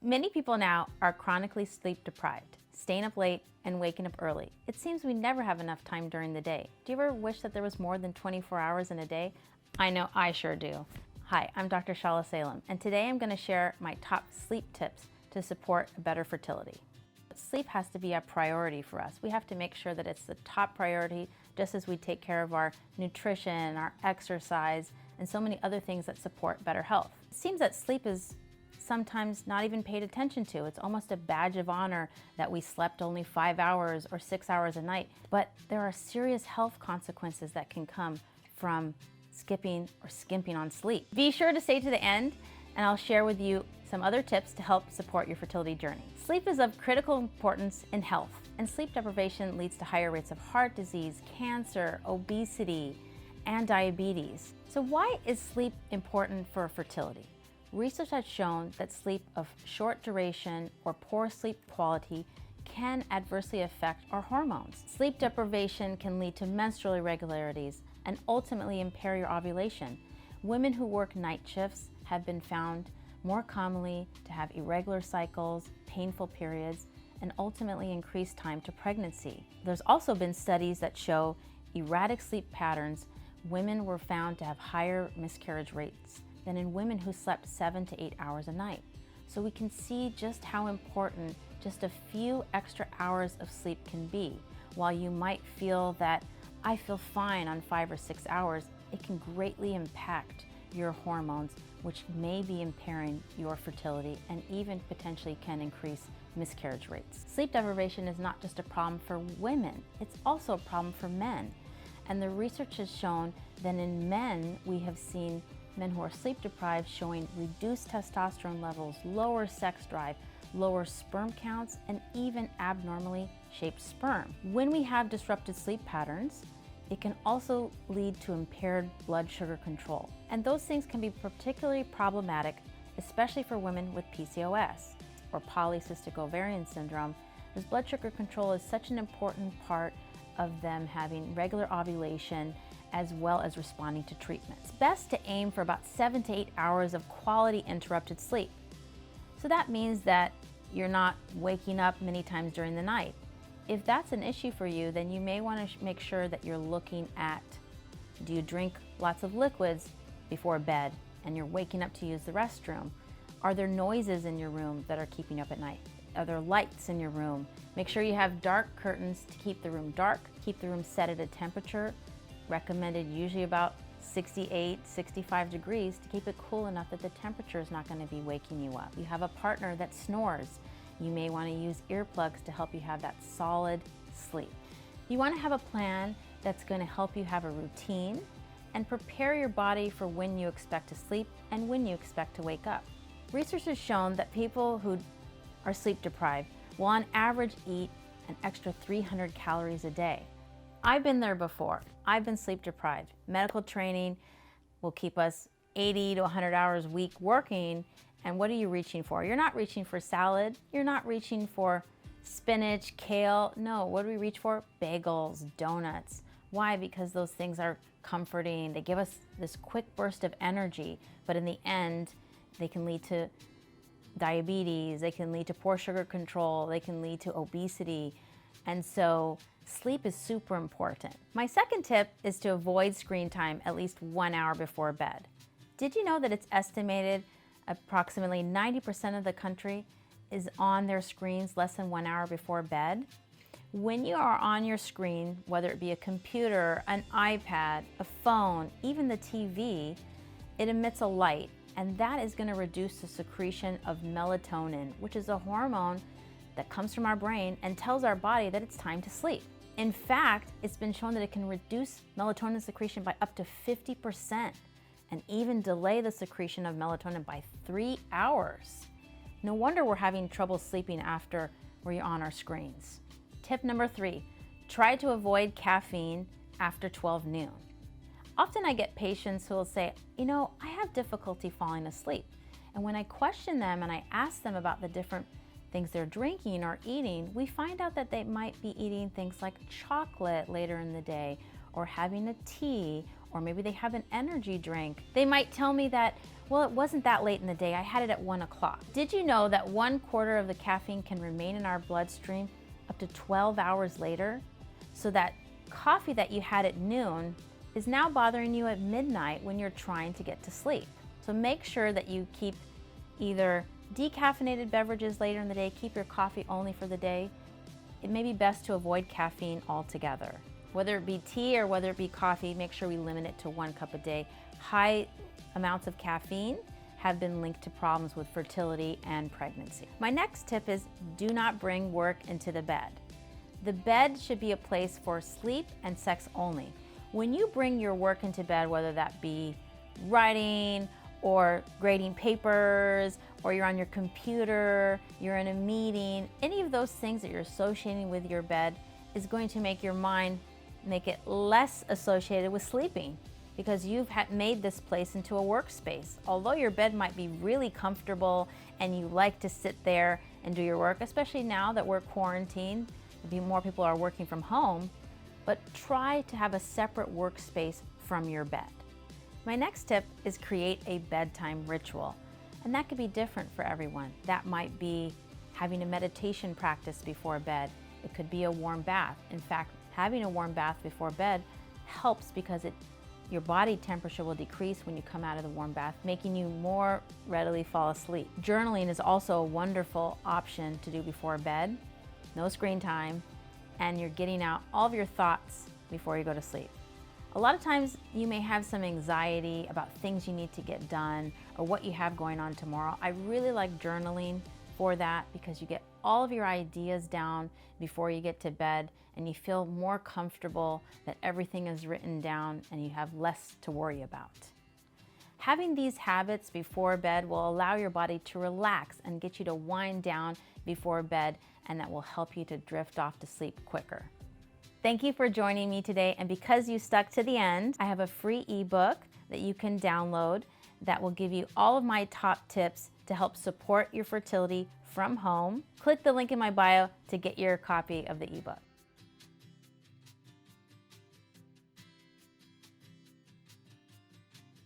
Many people now are chronically sleep deprived, staying up late and waking up early. It seems we never have enough time during the day. Do you ever wish that there was more than 24 hours in a day? I know I sure do. Hi, I'm Dr. Shala Salem, and today I'm going to share my top sleep tips to support better fertility. Sleep has to be a priority for us. We have to make sure that it's the top priority, just as we take care of our nutrition, our exercise, and so many other things that support better health. It seems that sleep is sometimes not even paid attention to. It's almost a badge of honor that we slept only 5 hours or 6 hours a night. But there are serious health consequences that can come from skipping or skimping on sleep. Be sure to stay to the end, and I'll share with you some other tips to help support your fertility journey. Sleep is of critical importance in health, and sleep deprivation leads to higher rates of heart disease, cancer, obesity, and diabetes. So why is sleep important for fertility? Research has shown that sleep of short duration or poor sleep quality can adversely affect our hormones. Sleep deprivation can lead to menstrual irregularities and ultimately impair your ovulation. Women who work night shifts have been found more commonly to have irregular cycles, painful periods, and ultimately increased time to pregnancy. There's also been studies that show erratic sleep patterns. Women were found to have higher miscarriage rates than in women who slept 7 to 8 hours a night. So we can see just how important just a few extra hours of sleep can be. While you might feel that I feel fine on 5 or 6 hours, it can greatly impact your hormones, which may be impairing your fertility and even potentially can increase miscarriage rates. Sleep deprivation is not just a problem for women, it's also a problem for men. And the research has shown that in men, we have seen men who are sleep deprived showing reduced testosterone levels, lower sex drive, lower sperm counts, and even abnormally shaped sperm. When we have disrupted sleep patterns, it can also lead to impaired blood sugar control. And those things can be particularly problematic, especially for women with PCOS or polycystic ovarian syndrome, as blood sugar control is such an important part of them having regular ovulation as well as responding to treatment. It's best to aim for about 7 to 8 hours of quality interrupted sleep. So that means that you're not waking up many times during the night. If that's an issue for you, then you may want to make sure that you're looking at, do you drink lots of liquids before bed and you're waking up to use the restroom? Are there noises in your room that are keeping you up at night? Are there lights in your room? Make sure you have dark curtains to keep the room dark. Keep the room set at a temperature recommended usually about 68, 65 degrees to keep it cool enough that the temperature is not going to be waking you up. You have a partner that snores. You may want to use earplugs to help you have that solid sleep. You want to have a plan that's going to help you have a routine and prepare your body for when you expect to sleep and when you expect to wake up. Research has shown that people who are sleep deprived will on average eat an extra 300 calories a day. I've been there before. I've been sleep deprived. Medical training will keep us 80 to 100 hours a week working, and what are you reaching for? You're not reaching for salad. You're not reaching for spinach, kale. No, what do we reach for? Bagels, donuts. Why? Because those things are comforting. They give us this quick burst of energy, but in the end, they can lead to diabetes, they can lead to poor sugar control, they can lead to obesity. And so sleep is super important. My second tip is to avoid screen time at least 1 hour before bed. Did you know that it's estimated approximately 90% of the country is on their screens less than 1 hour before bed? When you are on your screen, whether it be a computer, an iPad, a phone, even the TV, it emits a light, and that is going to reduce the secretion of melatonin, which is a hormone that comes from our brain and tells our body that it's time to sleep. In fact, it's been shown that it can reduce melatonin secretion by up to 50% and even delay the secretion of melatonin by 3 hours. No wonder we're having trouble sleeping after we're on our screens. Tip number 3, try to avoid caffeine after 12 noon. Often I get patients who will say, I have difficulty falling asleep. And when I question them and I ask them about the different things they're drinking or eating, we find out that they might be eating things like chocolate later in the day, or having a tea, or maybe they have an energy drink. They might tell me that, well, it wasn't that late in the day, I had it at 1 o'clock. Did you know that 1/4 of the caffeine can remain in our bloodstream up to 12 hours later? So that coffee that you had at noon is now bothering you at midnight when you're trying to get to sleep. So make sure that you keep either decaffeinated beverages later in the day, keep your coffee only for the day. It may be best to avoid caffeine altogether. Whether it be tea or whether it be coffee, make sure we limit it to 1 cup a day. High amounts of caffeine have been linked to problems with fertility and pregnancy. My next tip is do not bring work into the bed. The bed should be a place for sleep and sex only. When you bring your work into bed, whether that be writing or grading papers, or you're on your computer, you're in a meeting, any of those things that you're associating with your bed is going to make your mind make it less associated with sleeping, because you've made this place into a workspace. Although your bed might be really comfortable and you like to sit there and do your work, especially now that we're quarantined, more people are working from home, but try to have a separate workspace from your bed. My next tip is create a bedtime ritual, and that could be different for everyone. That might be having a meditation practice before bed. It could be a warm bath. In fact, having a warm bath before bed helps because your body temperature will decrease when you come out of the warm bath, making you more readily fall asleep. Journaling is also a wonderful option to do before bed. No screen time, and you're getting out all of your thoughts before you go to sleep. A lot of times you may have some anxiety about things you need to get done or what you have going on tomorrow. I really like journaling for that because you get all of your ideas down before you get to bed and you feel more comfortable that everything is written down and you have less to worry about. Having these habits before bed will allow your body to relax and get you to wind down before bed, and that will help you to drift off to sleep quicker. Thank you for joining me today, and because you stuck to the end, I have a free ebook that you can download that will give you all of my top tips to help support your fertility from home. Click the link in my bio to get your copy of the ebook.